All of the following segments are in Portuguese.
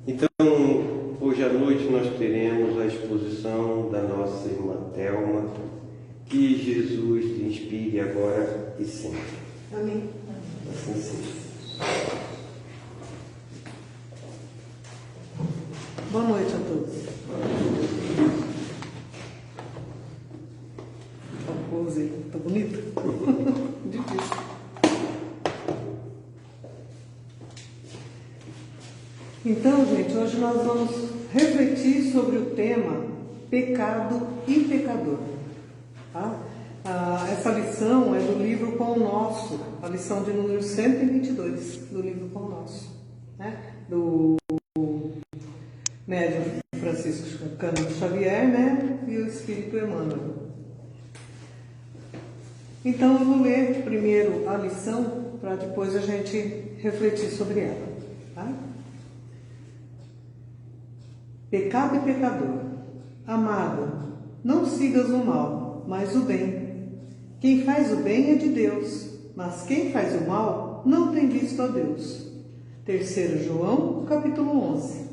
Então, hoje à noite nós teremos a exposição da nossa irmã Thelma. Que Jesus te inspire agora e sempre. Amém. Assim seja. Boa noite a todos. A pose tá bonita? Difícil. Então, gente, hoje nós vamos refletir sobre o tema pecado e pecador. Tá? Essa lição é do livro Pão Nosso, a lição de número 122 do livro Pão Nosso, né? Do médium Francisco Cândido Xavier, né? E o Espírito Emmanuel. Então eu vou ler primeiro a lição para depois a gente refletir sobre ela. Tá? Pecado e pecador. Amado, não sigas o mal, mas o bem. Quem faz o bem é de Deus, mas quem faz o mal não tem visto a Deus. 3 João, capítulo 11.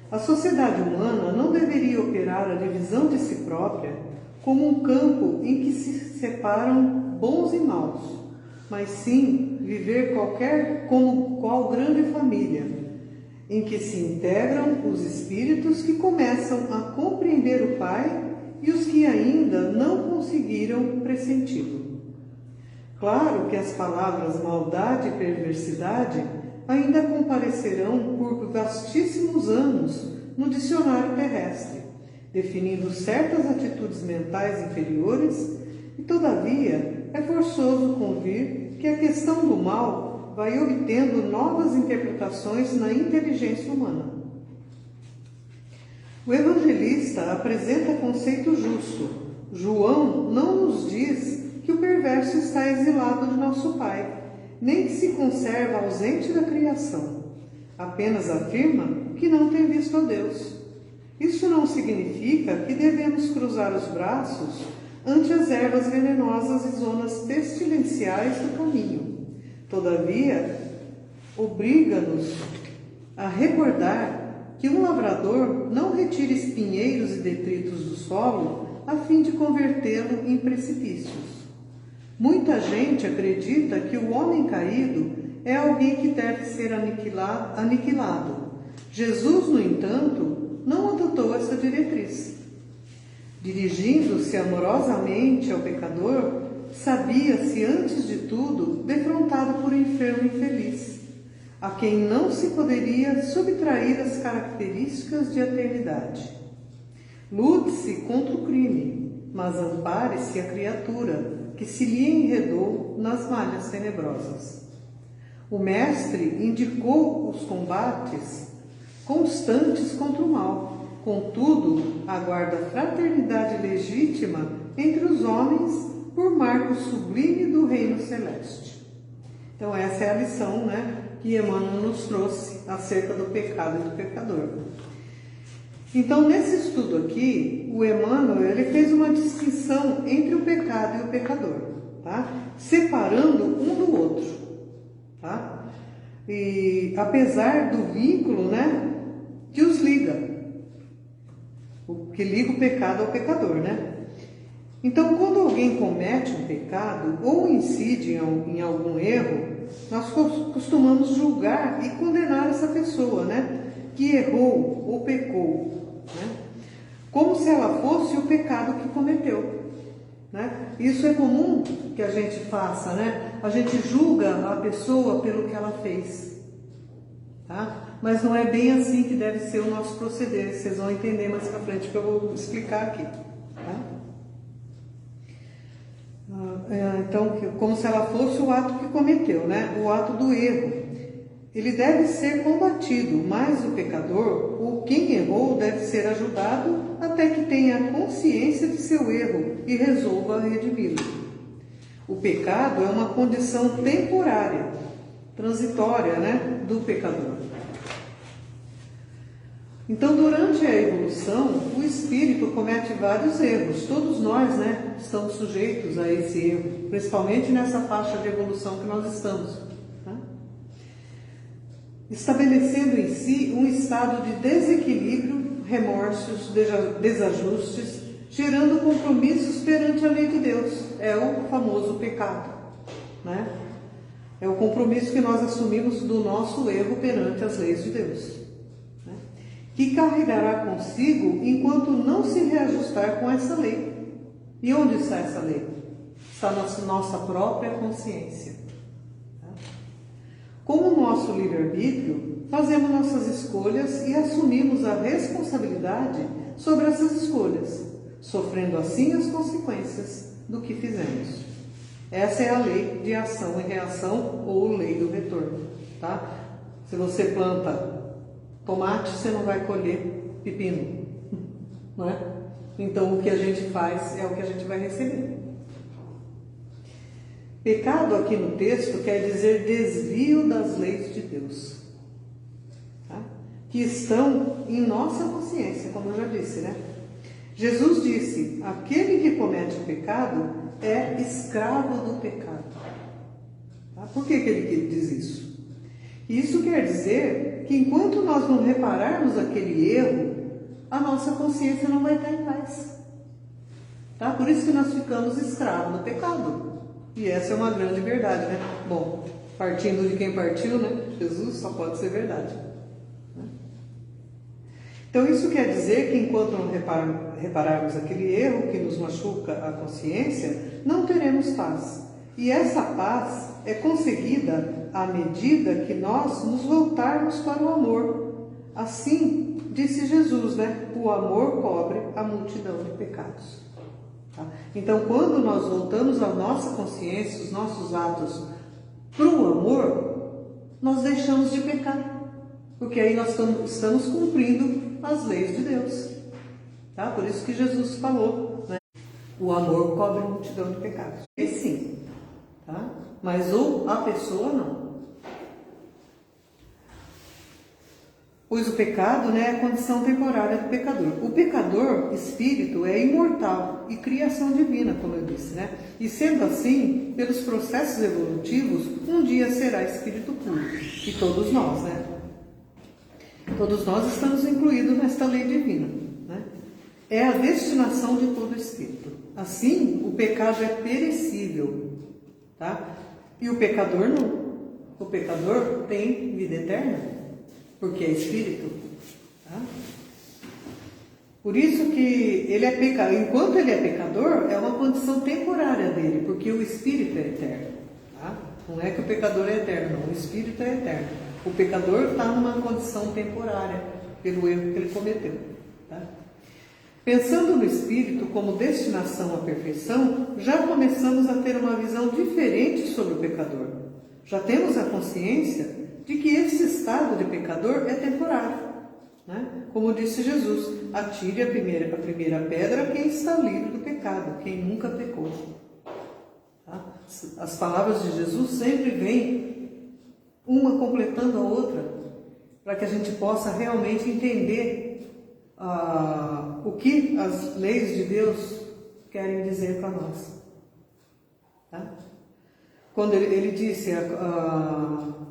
A sociedade humana não deveria operar a divisão de si própria como um campo em que se separam bons e maus, mas sim viver como qual grande família, em que se integram os espíritos que começam a compreender o Pai e os que ainda não conseguiram pressenti-lo. Claro que as palavras maldade e perversidade ainda comparecerão por vastíssimos anos no dicionário terrestre, definindo certas atitudes mentais inferiores, e todavia é forçoso convir que a questão do mal vai obtendo novas interpretações na inteligência humana. O evangelista apresenta conceito justo. João não nos diz que o perverso está exilado de nosso Pai, nem que se conserva ausente da criação. Apenas afirma que não tem visto a Deus. Isso não significa que devemos cruzar os braços ante as ervas venenosas e zonas pestilenciais do caminho. Todavia, obriga-nos a recordar que um lavrador não retira espinheiros e detritos do solo a fim de convertê-lo em precipícios. Muita gente acredita que o homem caído é alguém que deve ser aniquilado. Jesus, no entanto, não adotou essa diretriz. Dirigindo-se amorosamente ao pecador, sabia-se, antes de tudo, defrontado por um enfermo infeliz, a quem não se poderia subtrair as características de eternidade. Lute-se contra o crime, mas ampare-se a criatura que se lhe enredou nas malhas tenebrosas. O Mestre indicou os combates constantes contra o mal, contudo, aguarda fraternidade legítima entre os homens por marco sublime do reino celeste. Então essa é a lição, né, que Emmanuel nos trouxe acerca do pecado e do pecador. Então, nesse estudo aqui, o Emmanuel ele fez uma distinção entre o pecado e o pecador, tá? Separando um do outro, tá? E apesar do vínculo, né, que os liga, o que liga o pecado ao pecador, né? Então, quando alguém comete um pecado ou incide em algum erro, nós costumamos julgar e condenar essa pessoa, né, que errou ou pecou, né, como se ela fosse o pecado que cometeu, né? Isso é comum que a gente faça, né? A gente julga a pessoa pelo que ela fez, tá? Mas não é bem assim que deve ser o nosso proceder. Vocês vão entender mais pra frente que eu vou explicar aqui, tá? Então, como se ela fosse o ato que cometeu, né? O ato do erro. Ele deve ser combatido, mas o pecador, ou quem errou, deve ser ajudado até que tenha consciência de seu erro e resolva redimi-lo. O pecado é uma condição temporária, transitória, né, do pecador. Então, durante a evolução, o espírito comete vários erros. Todos nós, né, estamos sujeitos a esse erro, principalmente nessa faixa de evolução que nós estamos. Tá? estabelecendo em si um estado de desequilíbrio, remorsos, desajustes, gerando compromissos perante a lei de Deus. É o famoso pecado, né? É o compromisso que nós assumimos do nosso erro perante as leis de Deus, né? Que carregará consigo enquanto não se reajustar com essa lei. E onde está essa lei? Está na nossa própria consciência. Com o nosso livre-arbítrio, fazemos nossas escolhas e assumimos a responsabilidade sobre essas escolhas, sofrendo assim as consequências do que fizemos. Essa é a lei de ação e reação, ou lei do retorno, tá? Se você planta tomate, você não vai colher pepino, não é? Então, o que a gente faz é o que a gente vai receber. Pecado aqui no texto quer dizer desvio das leis de Deus, tá? Que estão em nossa consciência, como eu já disse, né? Jesus disse: aquele que comete o pecado é escravo do pecado. Tá? Por que ele diz isso? Isso quer dizer que enquanto nós não repararmos aquele erro, a nossa consciência não vai estar em paz. Tá? Por isso que nós ficamos escravos do pecado. E essa é uma grande verdade, né? Bom, partindo de quem partiu, né? Jesus, só pode ser verdade. Então, isso quer dizer que enquanto não repararmos aquele erro que nos machuca a consciência, não teremos paz. E essa paz é conseguida à medida que nós nos voltarmos para o amor. Assim, disse Jesus, né? O amor cobre a multidão de pecados. Tá? Então, quando nós voltamos à nossa consciência, os nossos atos, para o amor, nós deixamos de pecar. Porque aí nós estamos cumprindo as leis de Deus. Tá? Por isso que Jesus falou, né? O amor cobre a multidão de pecados. E sim, tá? Mas a pessoa não. Pois o pecado, né, é a condição temporária do pecador. O pecador, espírito, é imortal e criação divina, como eu disse, né? E sendo assim, pelos processos evolutivos, um dia será espírito puro. E todos nós, né? Todos nós estamos incluídos nesta lei divina, né? É a destinação de todo espírito. Assim, o pecado é perecível, tá? E o pecador não. O pecador tem vida eterna, porque é espírito, tá? Por isso que ele é pecador. Enquanto ele é pecador, é uma condição temporária dele, porque o espírito é eterno, tá? Não é que o pecador é eterno, não. O espírito é eterno. O pecador está numa condição temporária pelo erro que ele cometeu, tá? Pensando no espírito como destinação à perfeição, já começamos a ter uma visão diferente sobre o pecador. Já temos a consciência de que esse estado de pecador é temporário, né? Como disse Jesus: atire a primeira pedra quem está livre do pecado, quem nunca pecou. Tá? As palavras de Jesus sempre vêm uma completando a outra, para que a gente possa realmente entender o que as leis de Deus querem dizer para nós. Tá? Quando ele disse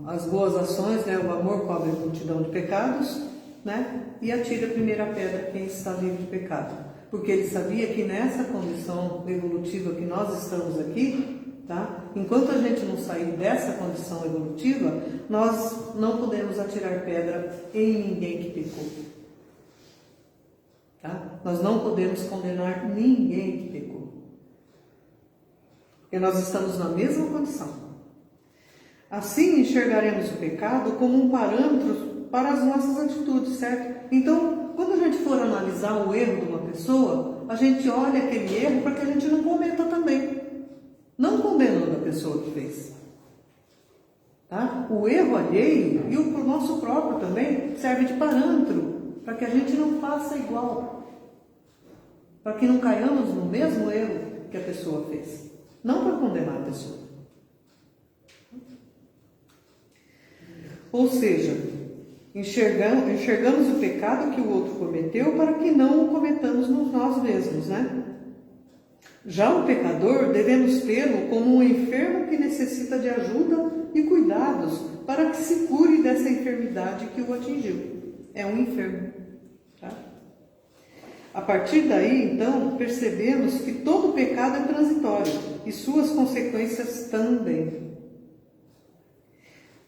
as boas ações, né, o amor cobre a multidão de pecados, né, e atira a primeira pedra quem está livre de pecado. Porque ele sabia que nessa condição evolutiva que nós estamos aqui, tá, enquanto a gente não sair dessa condição evolutiva, nós não podemos atirar pedra em ninguém que pecou. Tá? Nós não podemos condenar ninguém que pecou. Porque nós estamos na mesma condição. Assim enxergaremos o pecado como um parâmetro para as nossas atitudes, certo? Então, quando a gente for analisar o erro de uma pessoa, a gente olha aquele erro para que a gente não cometa também. Não condenando a pessoa que fez. Tá? O erro alheio e o nosso próprio também serve de parâmetro para que a gente não faça igual. Para que não caiamos no mesmo erro que a pessoa fez. Não para condenar a pessoa. Ou seja, enxergamos o pecado que o outro cometeu para que não o cometamos nós mesmos, né? Já o pecador devemos tê-lo como um enfermo que necessita de ajuda e cuidados para que se cure dessa enfermidade que o atingiu. É um enfermo. Tá? A partir daí, então, percebemos que todo pecado é transitório e suas consequências também.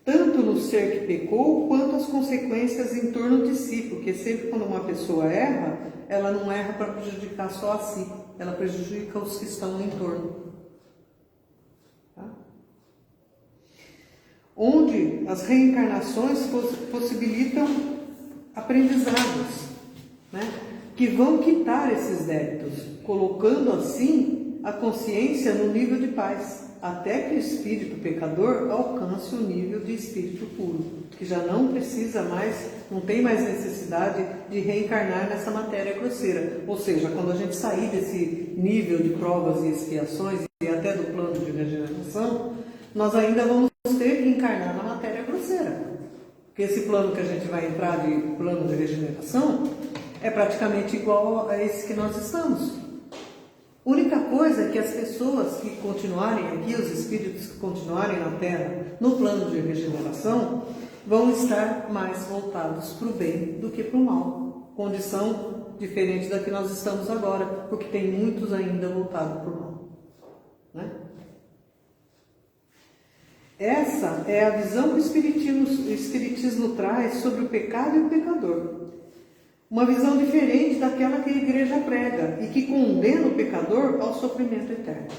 Tanto no ser que pecou, quanto as consequências em torno de si, porque sempre quando uma pessoa erra, ela não erra para prejudicar só a si, ela prejudica os que estão no entorno. Tá? Onde as reencarnações possibilitam aprendizados, né, que vão quitar esses débitos, colocando assim a consciência no nível de paz, até que o espírito pecador alcance o nível de espírito puro, que já não precisa mais, não tem mais necessidade de reencarnar nessa matéria grosseira. Ou seja, quando a gente sair desse nível de provas e expiações e até do plano de regeneração, nós ainda vamos ter que encarnar na matéria grosseira. Porque esse plano que a gente vai entrar de plano de regeneração é praticamente igual a esse que nós estamos. A única coisa é que as pessoas que continuarem aqui, os espíritos que continuarem na Terra, no plano de regeneração, vão estar mais voltados para o bem do que para o mal. Condição diferente da que nós estamos agora, porque tem muitos ainda voltados para o mal. Né? Essa é a visão que o Espiritismo traz sobre o pecado e o pecador. Uma visão diferente daquela que a Igreja prega e que condena o pecador ao sofrimento eterno.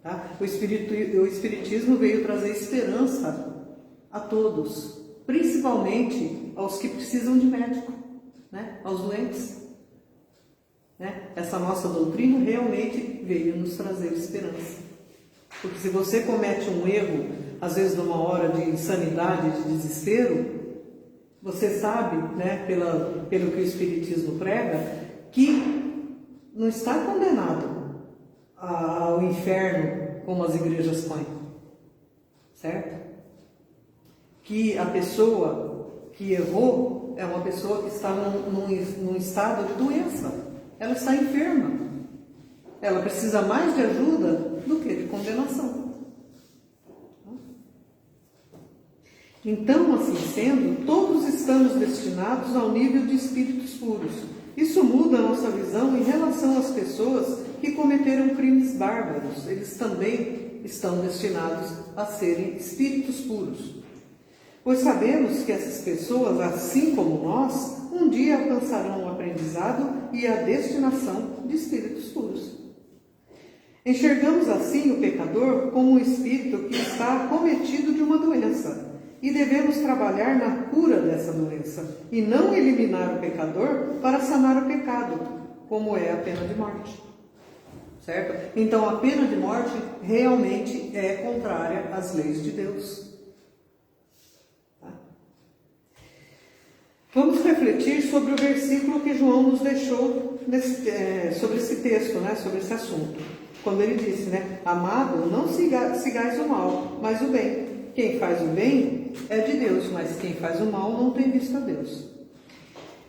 Tá? O Espiritismo veio trazer esperança a todos, principalmente aos que precisam de médico, né? Aos doentes. Né? Essa nossa doutrina realmente veio nos trazer esperança. Porque se você comete um erro, às vezes numa hora de insanidade, de desespero, você sabe, né, pelo que o Espiritismo prega, que não está condenado ao inferno, como as igrejas põem, certo? Que a pessoa que errou é uma pessoa que está num estado de doença, ela está enferma, ela precisa mais de ajuda do que de condenação. Então, assim sendo, todos estamos destinados ao nível de espíritos puros. Isso muda a nossa visão em relação às pessoas que cometeram crimes bárbaros. Eles também estão destinados a serem espíritos puros. Pois sabemos que essas pessoas, assim como nós, um dia alcançarão o aprendizado e a destinação de espíritos puros. Enxergamos assim o pecador como um espírito que está acometido de uma doença. E devemos trabalhar na cura dessa doença e não eliminar o pecador para sanar o pecado, como é a pena de morte. Certo? Então a pena de morte realmente é contrária às leis de Deus. Tá? Vamos refletir sobre o versículo que João nos deixou sobre esse texto, né? Sobre esse assunto. Quando ele disse, né? Amado, não sigais o mal, mas o bem. Quem faz o bem é de Deus, mas quem faz o mal não tem visto a Deus.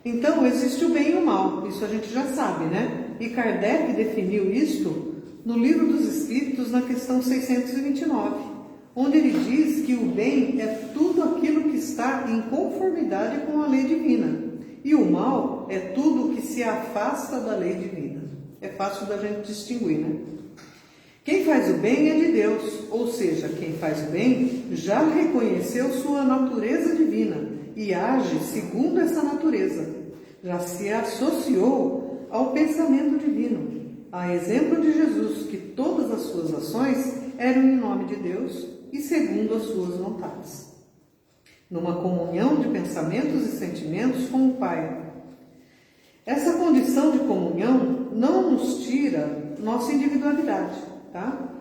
Então, existe o bem e o mal, isso a gente já sabe, né? E Kardec definiu isto no Livro dos Espíritos, na questão 629, onde ele diz que o bem é tudo aquilo que está em conformidade com a lei divina, e o mal é tudo que se afasta da lei divina. É fácil da gente distinguir, né? Quem faz o bem é de Deus, ou seja, quem faz o bem já reconheceu sua natureza divina e age segundo essa natureza. Já se associou ao pensamento divino, a exemplo de Jesus, que todas as suas ações eram em nome de Deus e segundo as suas vontades. Numa comunhão de pensamentos e sentimentos com o Pai. Essa condição de comunhão não nos tira nossa individualidade. Tá?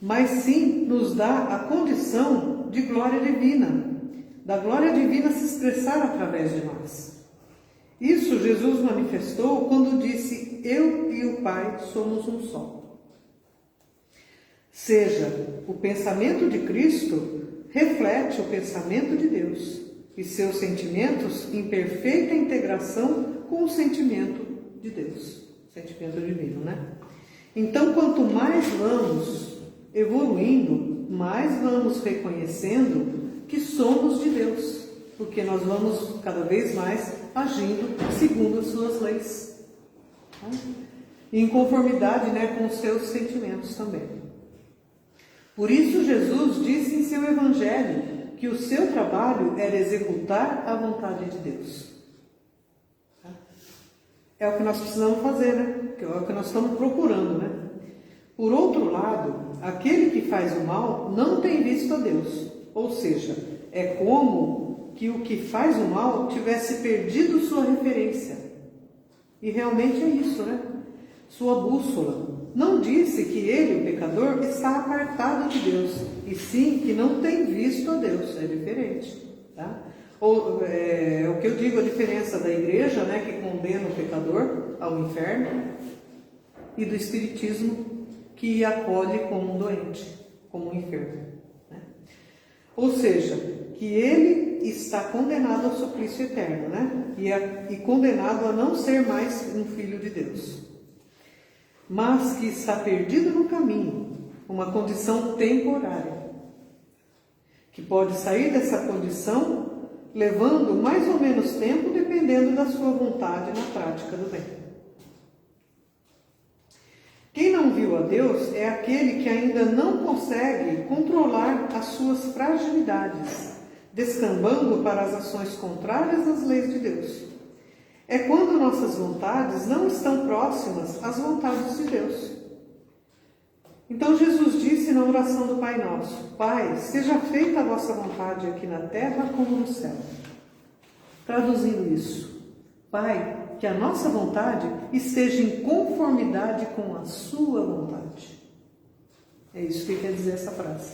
Mas sim nos dá a condição de glória divina, da glória divina se expressar através de nós. Isso Jesus manifestou quando disse: eu e o Pai somos um só. Seja, o pensamento de Cristo reflete o pensamento de Deus e seus sentimentos em perfeita integração com o sentimento de Deus, sentimento divino, né? Então, quanto mais vamos evoluindo, mais vamos reconhecendo que somos de Deus, porque nós vamos cada vez mais agindo segundo as suas leis, em conformidade, com os seus sentimentos também. Por isso Jesus disse em seu Evangelho que o seu trabalho era executar a vontade de Deus. É o que nós precisamos fazer, É o que nós estamos procurando, Por outro lado, aquele que faz o mal não tem visto a Deus. Ou seja, é como que o que faz o mal tivesse perdido sua referência. E realmente é isso, Sua bússola. Não disse que ele, o pecador, está apartado de Deus, e sim que não tem visto a Deus. É diferente, é o que eu digo, a diferença da igreja, que condena o pecador ao inferno, e do espiritismo, que acolhe como um doente, como um enfermo. Ou seja, que ele está condenado ao suplício eterno, e condenado a não ser mais um filho de Deus. Mas que está perdido no caminho, uma condição temporária, que pode sair dessa condição levando mais ou menos tempo, dependendo da sua vontade na prática do bem. Quem não viu a Deus é aquele que ainda não consegue controlar as suas fragilidades, descambando para as ações contrárias às leis de Deus. É quando nossas vontades não estão próximas às vontades de Deus. Então Jesus disse na oração do Pai Nosso: Pai, seja feita a vossa vontade aqui na terra como no céu. Traduzindo isso, Pai, que a nossa vontade esteja em conformidade com a sua vontade. É isso que quer dizer essa frase.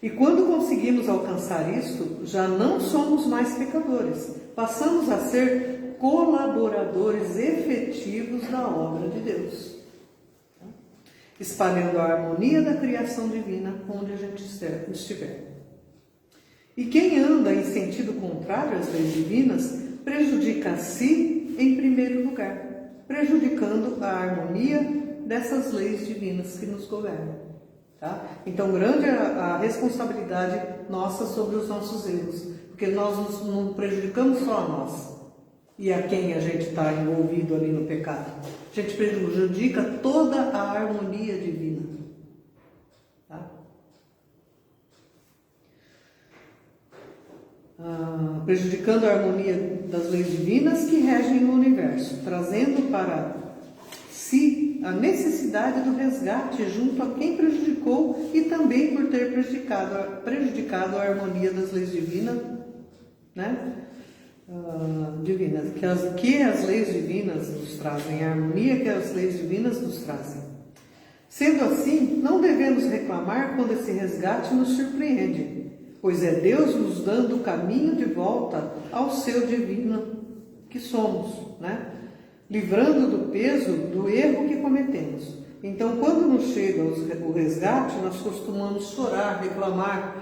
E quando conseguimos alcançar isto, já não somos mais pecadores, passamos a ser colaboradores efetivos da obra de Deus, espalhando a harmonia da criação divina onde a gente estiver. E quem anda em sentido contrário às leis divinas prejudica a si em primeiro lugar, prejudicando a harmonia dessas leis divinas que nos governam. Então, grande é a responsabilidade nossa sobre os nossos erros, porque nós não prejudicamos só a nós e a quem a gente está envolvido ali no pecado. A gente prejudica toda a harmonia divina. Prejudicando a harmonia das leis divinas que regem o universo, trazendo para si a necessidade do resgate junto a quem prejudicou e também por ter prejudicado a harmonia das leis divinas, que as leis divinas nos trazem, a harmonia que as leis divinas nos trazem. Sendo assim, não devemos reclamar quando esse resgate nos surpreende, pois é Deus nos dando o caminho de volta ao seu divino que somos, livrando do peso do erro que cometemos. Então, quando nos chega o resgate, nós costumamos chorar, reclamar,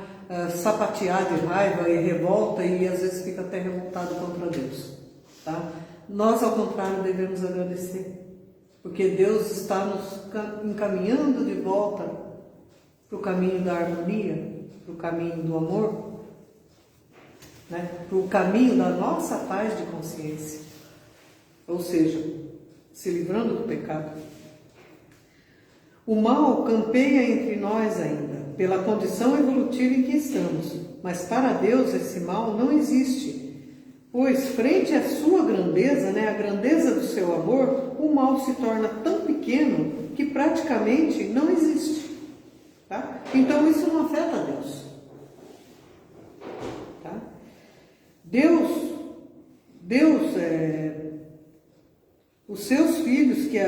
sapatear de raiva e revolta, e às vezes fica até revoltado contra Deus. Nós, ao contrário, devemos agradecer, porque Deus está nos encaminhando de volta para o caminho da harmonia, para o caminho do amor, para o caminho da nossa paz de consciência, ou seja, se livrando do pecado. O mal campeia entre nós ainda, pela condição evolutiva em que estamos, mas para Deus esse mal não existe, pois frente à sua grandeza, a grandeza do seu amor, o mal se torna tão pequeno que praticamente não existe. Então isso não afeta Deus. Deus os seus filhos que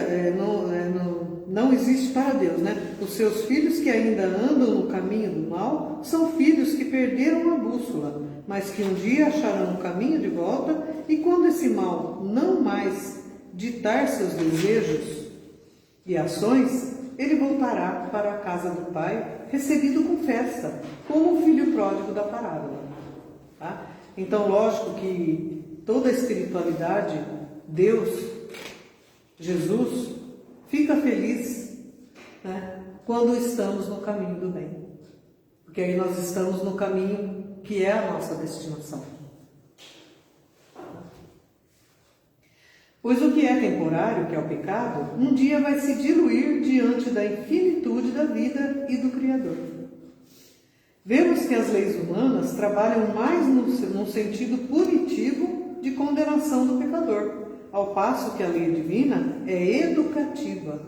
não existe para Deus, Os seus filhos que ainda andam no caminho do mal são filhos que perderam a bússola, mas que um dia acharão o caminho de volta, e quando esse mal não mais ditar seus desejos e ações, ele voltará para a casa do Pai, recebido com festa, como o filho pródigo da parábola. Então, lógico que toda a espiritualidade, Deus, Jesus, fica feliz, né, quando estamos no caminho do bem. Porque aí nós estamos no caminho que é a nossa destinação. Pois o que é temporário, que é o pecado, um dia vai se diluir diante da infinitude da vida e do Criador. Vemos que as leis humanas trabalham mais no sentido punitivo de condenação do pecador, ao passo que a lei divina é educativa.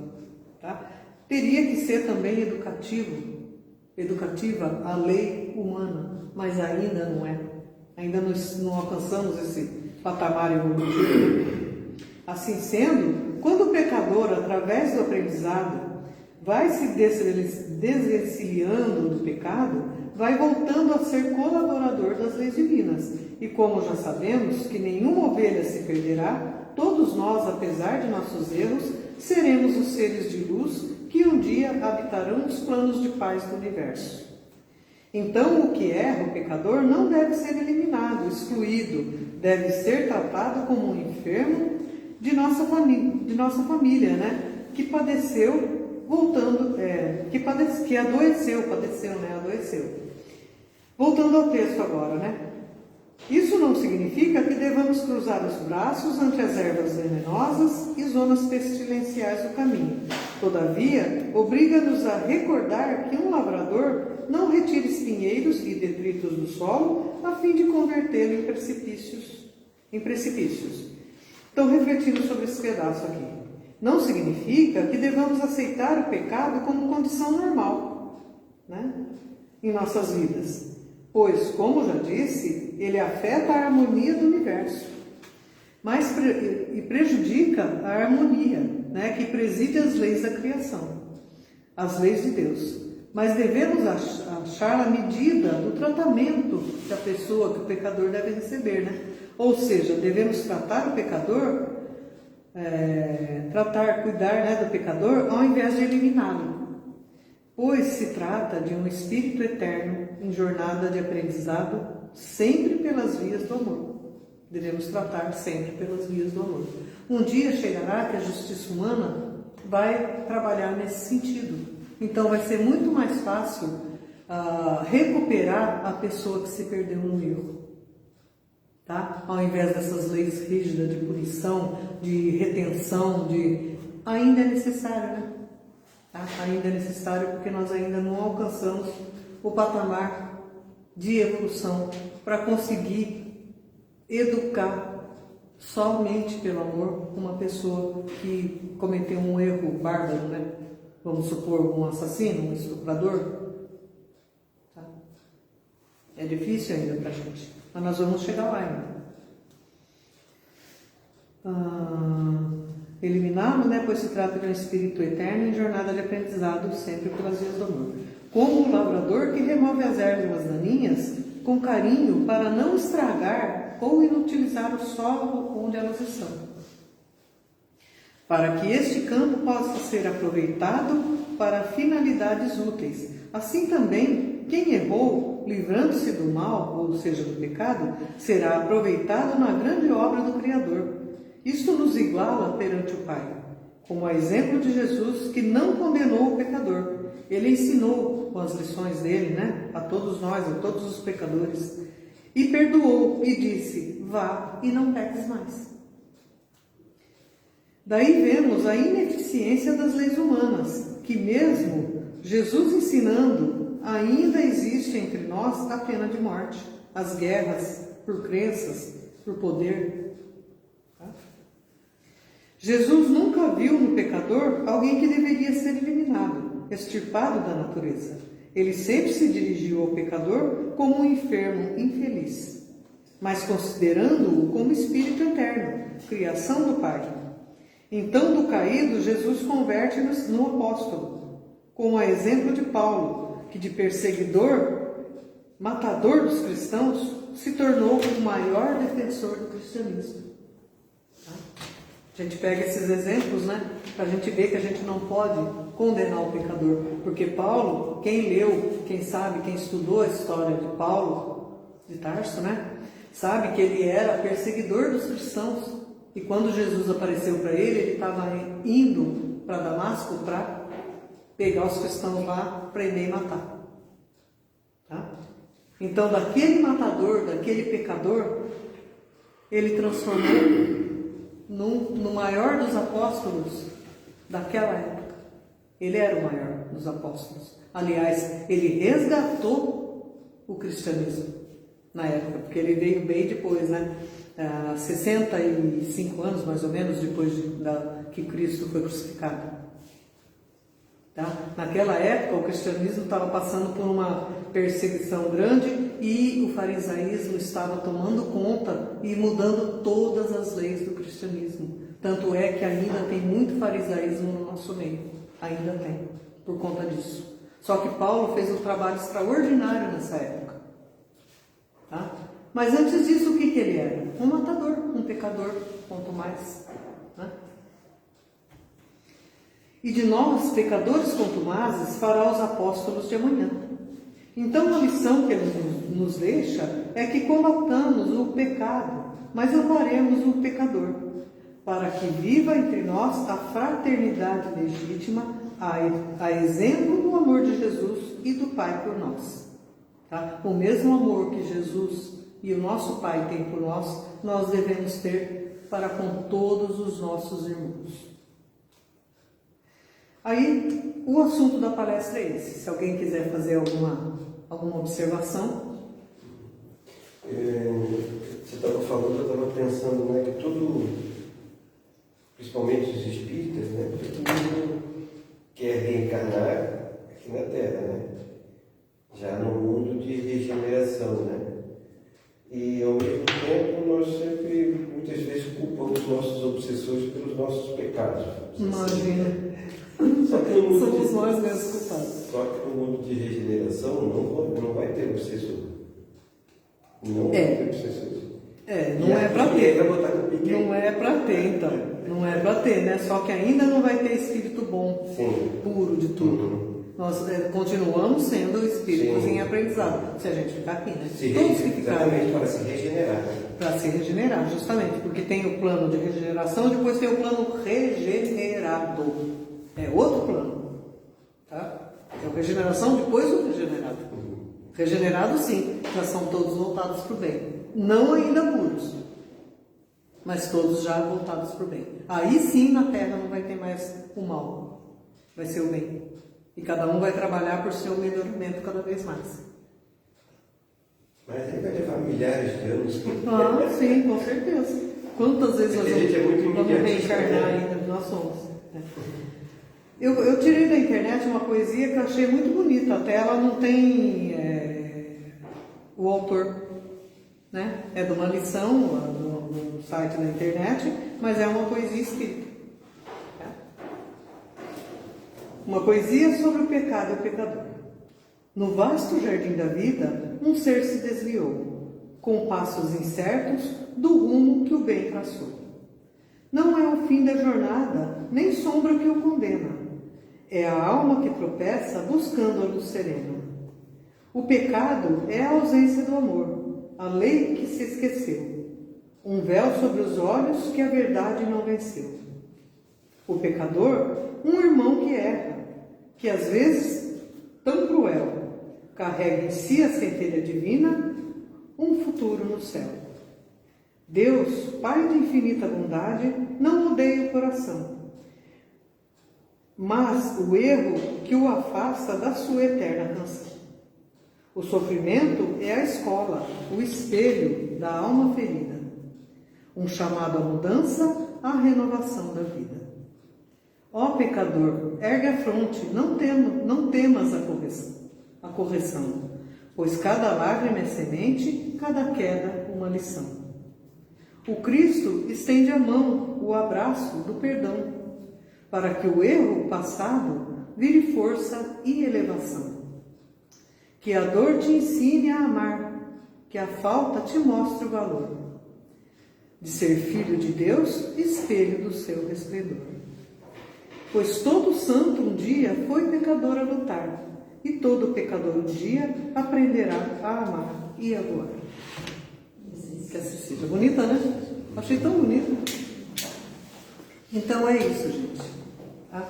Tá? Teria que ser também educativa a lei humana, mas ainda não é. Ainda não alcançamos esse patamar evolutivo. Assim sendo, quando o pecador, através do aprendizado, vai se desvencilhando do pecado, vai voltando a ser colaborador das leis divinas. E como já sabemos que nenhuma ovelha se perderá, todos nós, apesar de nossos erros, seremos os seres de luz que um dia habitarão os planos de paz do universo. Então, o que erra, o pecador, não deve ser eliminado, excluído, deve ser tratado como um enfermo de nossa família, né? Que padeceu, que adoeceu. Voltando ao texto agora, né? Isso não significa que devamos cruzar os braços ante as ervas venenosas e zonas pestilenciais do caminho. Todavia, obriga-nos a recordar que um lavrador não retira espinheiros e detritos do solo a fim de convertê-lo em precipícios. Estou refletindo sobre esse pedaço aqui. Não significa que devamos aceitar o pecado como condição normal, né, em nossas vidas. Pois, como já disse, ele afeta a harmonia do universo, mas prejudica a harmonia, né, que preside as leis da criação, as leis de Deus. Mas devemos achar a medida do tratamento que o pecador deve receber, né? Ou seja, devemos tratar o pecador, cuidar, né, do pecador, ao invés de eliminá-lo. Pois se trata de um espírito eterno em jornada de aprendizado, sempre pelas vias do amor. Devemos tratar sempre pelas vias do amor. Um dia chegará que a justiça humana vai trabalhar nesse sentido. Então vai ser muito mais fácil recuperar a pessoa que se perdeu no erro. Tá? Ao invés dessas leis rígidas de punição, de retenção, ainda é necessário, né? Tá? Ainda é necessário porque nós ainda não alcançamos o patamar de evolução para conseguir educar somente pelo amor uma pessoa que cometeu um erro bárbaro, né? Vamos supor, um assassino, um estuprador. Tá? É difícil ainda para a gente, mas nós vamos chegar lá ainda. Eliminá-lo, né? Pois se trata de um espírito eterno em jornada de aprendizado, sempre pelas vias do amor. Como o lavrador que remove as ervas daninhas com carinho para não estragar ou inutilizar o solo onde elas estão, para que este campo possa ser aproveitado para finalidades úteis. Assim também, quem errou, livrando-se do mal, ou seja, do pecado, será aproveitado na grande obra do Criador. Isto nos iguala perante o Pai, como a exemplo de Jesus, que não condenou o pecador. Ele ensinou com as lições dele, né, a todos nós, a todos os pecadores, e perdoou e disse: vá e não peques mais. Daí vemos a ineficiência das leis humanas, que mesmo Jesus ensinando, ainda existe entre nós a pena de morte, as guerras por crenças, por poder. Tá? Jesus nunca viu no pecador alguém que deveria ser eliminado, extirpado da natureza. Ele sempre se dirigiu ao pecador como um enfermo infeliz, mas considerando-o como espírito eterno, criação do Pai. Então, do caído, Jesus converte-nos no apóstolo, como a exemplo de Paulo, que de perseguidor, matador dos cristãos, se tornou o maior defensor do cristianismo. Tá? A gente pega esses exemplos, né, para a gente ver que a gente não pode condenar o pecador, porque Paulo, quem leu, quem sabe, quem estudou a história de Paulo de Tarso, né, sabe que ele era perseguidor dos cristãos. E quando Jesus apareceu para ele estava indo para Damasco para pegar os cristãos lá, prender e matar. Tá? Então, daquele matador, daquele pecador, ele transformou no maior dos apóstolos daquela época. Ele era o maior dos apóstolos. Aliás, ele resgatou o cristianismo na época, porque ele veio bem depois, né? 65 anos, mais ou menos, depois que Cristo foi crucificado. Tá? Naquela época, o cristianismo estava passando por uma perseguição grande e o farisaísmo estava tomando conta e mudando todas as leis do cristianismo. Tanto é que ainda tem muito farisaísmo no nosso meio. Ainda tem, por conta disso. Só que Paulo fez um trabalho extraordinário nessa época. Tá? Mas antes disso, o que ele era? Um matador, um pecador, quanto mais. Né? E de nós, pecadores contumazes, fará os apóstolos de amanhã. Então, a lição que ele nos deixa é que combatamos o pecado, mas amaremos o pecador, para que viva entre nós a fraternidade legítima, a exemplo do amor de Jesus e do Pai por nós. Tá? O mesmo amor que Jesus e o nosso Pai tem por nós, nós devemos ter para com todos os nossos irmãos. Aí, o assunto da palestra é esse. Se alguém quiser fazer alguma observação. Você estava falando, eu estava pensando, né, que tudo, principalmente os espíritas, né, todo mundo quer reencarnar aqui na Terra, né, já no mundo de regeneração, né. E ao mesmo tempo nós sempre, muitas vezes, culpamos nossos obsessores pelos nossos pecados. Imagina. Só que no mundo somos nós mesmos culpados. Só que no mundo de regeneração não vai ter obsessor. Não vai ter obsessor. Não é para ter. Não é para ter, então. Não é para ter, né? Só que ainda não vai ter espírito bom, sim, puro de tudo. Uhum. Nós continuamos sendo espíritos, sim, em aprendizado. Se a gente ficar aqui, né? Todos que ficarem para se regenerar. Para se regenerar, justamente. Porque tem o plano de regeneração e depois tem o plano regenerado. É outro plano. Tá? É a regeneração depois do regenerado. Regenerado, sim, já são todos voltados para o bem. Não ainda puros, mas todos já voltados para o bem. Aí sim, na Terra não vai ter mais o mal, vai ser o bem. E cada um vai trabalhar por seu melhoramento cada vez mais. Mas aí vai levar milhares de anos. Sim, com certeza. Quantas vezes nós vamos reencarnar ainda? Nós somos. Eu tirei da internet uma poesia que eu achei muito bonita. Até ela não tem o autor, né? É de uma lição no site da internet, mas é uma poesia escrita. Uma poesia sobre o pecado e o pecador. No vasto jardim da vida, um ser se desviou, com passos incertos do rumo que o bem traçou. Não é o fim da jornada, nem sombra que o condena. É a alma que tropeça buscando a luz serena. O pecado é a ausência do amor, a lei que se esqueceu, um véu sobre os olhos que a verdade não venceu. O pecador, um irmão que erra, que às vezes, tão cruel, carrega em si a centelha divina, um futuro no céu. Deus, Pai de infinita bondade, não odeia o coração, mas o erro que o afasta da sua eterna canção. O sofrimento é a escola, o espelho da alma ferida, um chamado à mudança, à renovação da vida. Ó pecador, ergue a fronte, não temas a correção, pois cada lágrima é semente, cada queda uma lição. O Cristo estende a mão, o abraço do perdão, para que o erro passado vire força e elevação. Que a dor te ensine a amar, que a falta te mostre o valor de ser filho de Deus, espelho do seu resplendor. Pois todo santo um dia foi pecador a lutar, e todo pecador um dia aprenderá a amar e a voar. Que essa seja bonita, né? Achei tão bonita. Então é isso, gente. Tá?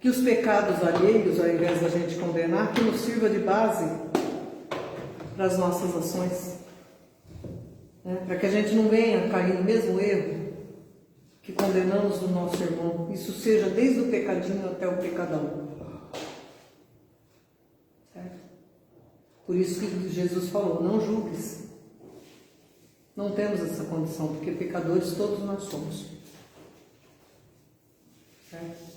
Que os pecados alheios, ao invés da gente condenar, que nos sirva de base para as nossas ações. Né? Para que a gente não venha cair no mesmo erro que condenamos o nosso irmão. Isso seja desde o pecadinho até o pecadão. Certo? Por isso que Jesus falou, não julgues. Não temos essa condição, porque pecadores todos nós somos. Certo?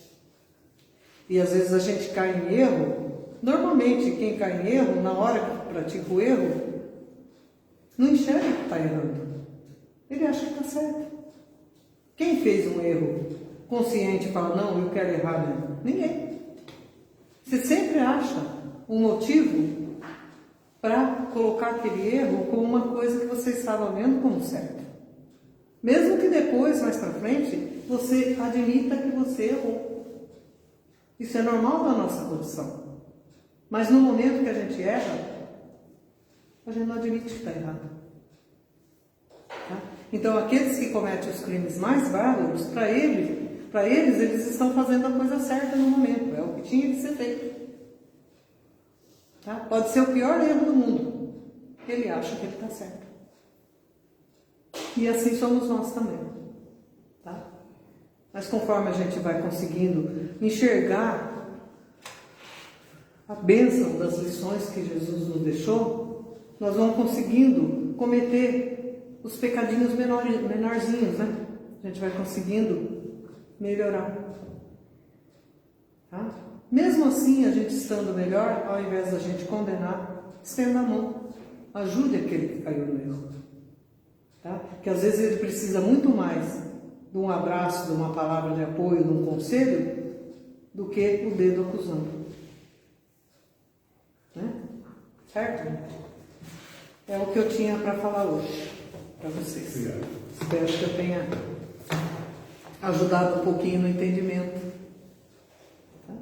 E às vezes a gente cai em erro. Normalmente quem cai em erro, na hora que pratica o erro, não enxerga que está errando. Ele acha que está certo. Quem fez um erro consciente e fala, não, eu quero errar mesmo? Ninguém. Você sempre acha um motivo para colocar aquele erro como uma coisa que você estava vendo como certa. Mesmo que depois, mais para frente, você admita que você errou. Isso é normal da nossa condição. Mas no momento que a gente erra, a gente não admite que está errado. Tá? Então, aqueles que cometem os crimes mais bárbaros, para eles estão fazendo a coisa certa no momento. É o que tinha que ser feito. Tá? Pode ser o pior erro do mundo. Ele acha que ele está certo. E assim somos nós também. Tá? Mas conforme a gente vai conseguindo enxergar a bênção das lições que Jesus nos deixou, nós vamos conseguindo cometer os pecadinhos menorzinhos, né? A gente vai conseguindo melhorar. Tá? Mesmo assim, a gente estando melhor, ao invés da gente condenar, estenda a mão. Ajude aquele que caiu no erro. Tá? Que às vezes ele precisa muito mais de um abraço, de uma palavra de apoio, de um conselho, do que o dedo acusando. Né? Certo? É o que eu tinha para falar hoje, para vocês. Obrigado. Espero que eu tenha ajudado um pouquinho no entendimento. Tá?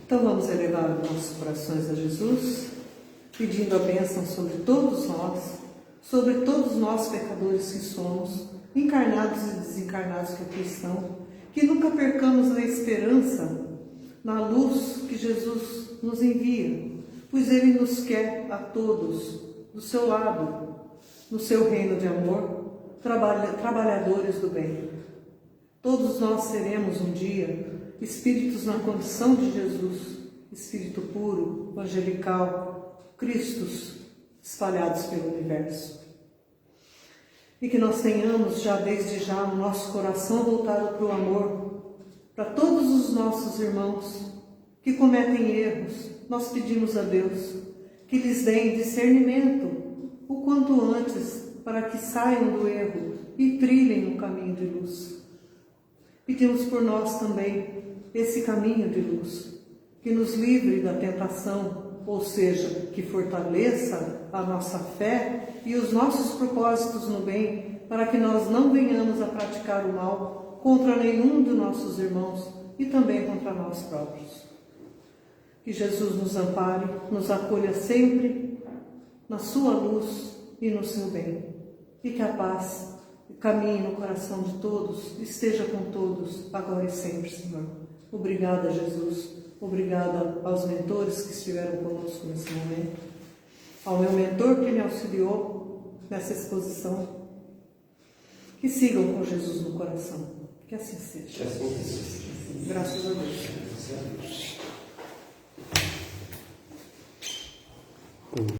Então vamos elevar nossos corações a Jesus, pedindo a bênção sobre todos nós pecadores que somos, encarnados e desencarnados que aqui estão, que nunca percamos a esperança na luz que Jesus nos envia, pois Ele nos quer a todos do seu lado, no seu reino de amor, trabalhadores do bem. Todos nós seremos um dia espíritos na condição de Jesus, espírito puro, angelical, Cristos espalhados pelo universo. E que nós tenhamos desde já o nosso coração voltado para o amor, para todos os nossos irmãos que cometem erros. Nós pedimos a Deus que lhes deem discernimento o quanto antes, para que saiam do erro e trilhem um caminho de luz. Pedimos por nós também esse caminho de luz, que nos livre da tentação, ou seja, que fortaleça a nossa fé e os nossos propósitos no bem, para que nós não venhamos a praticar o mal contra nenhum de nossos irmãos e também contra nós próprios. Que Jesus nos ampare, nos acolha sempre na sua luz e no seu bem. E que a paz caminhe no coração de todos, esteja com todos, agora e sempre, Senhor. Obrigada, Jesus. Obrigada aos mentores que estiveram conosco nesse momento. Ao meu mentor que me auxiliou nessa exposição. Que sigam com Jesus no coração. Que assim seja. Que assim seja. Graças a Deus.